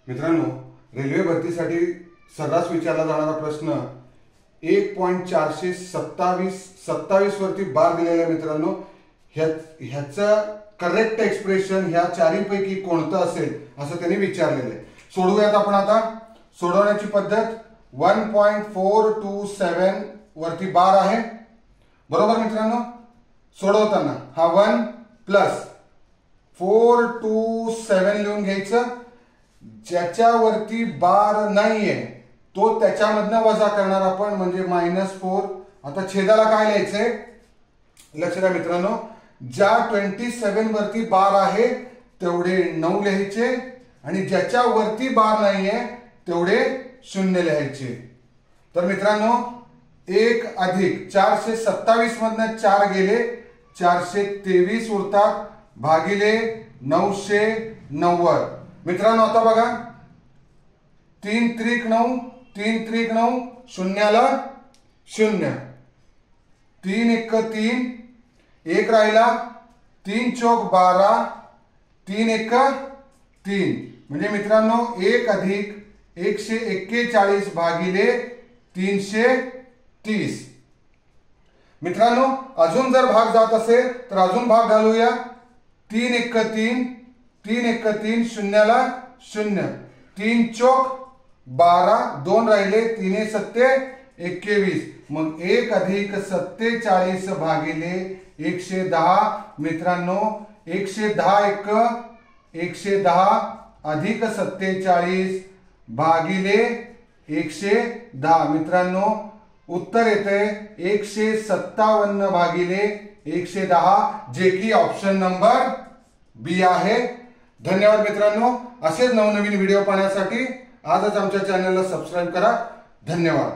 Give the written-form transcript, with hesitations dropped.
मित्रांनो, रेल्वे भरतीसाठी सर्रास विचारला जाणारा प्रश्न 1.427 वरती बार दिलेला आहे। मित्रांनो, ह्याचं करेक्ट एक्सप्रेशन ह्या चारीपैकी कोणतं असेल असं त्यांनी विचारलेलं आहे। सोडवूयात आपण आता। सोडवण्याची पद्धत 1.427 वरती बार आहे, बरोबर मित्रांनो। सोडवताना हा 1 प्लस 427 लिहून घ्यायचं। ज्याच्यावरती बार नाहीये तो त्याच्यामधनं वजा करणार आपण, म्हणजे -4। आता छेदाला काय लिहायचंय लक्ष द्या मित्रांनो। ज्या 27 वरती बार आहे तेवढे 9 लिहायचे आणि ज्याच्यावरती बार नाहीये तेवढे 0 लिहायचे। तर मित्रांनो 1 अधिक 427 मधनं 4 गेले, 423 उरतात भागिले 990। मित्रांनो आता बघा, 3 त्रिक 9, 3 त्रिक 9, शून्याला 0, 3 1 3, 1 राहिला, 3 चौक 12, 3 1 3, म्हणजे मित्रांनो 1 अधिक 141 भागिले 330। मित्रांनो अजून जर भाग जात असेल तर अजून भाग घालूया। 3 1 3, 3 1 3, शून्याला 0, 3 चौक 12, 2 राहिले, 3 7 21, मग 1 अधिक 47 भागिले 110। मित्रांनो 110 अधिक 47 भागिले 110। मित्रांनो उत्तर येते 157 भागिले 110, जे की ऑप्शन नंबर बी आहे। धन्यवाद मित्रांनो। असेच नवनवीन व्हिडिओ पाहण्यासाठी आजच आमच्या चॅनलला सबस्क्राइब करा। धन्यवाद।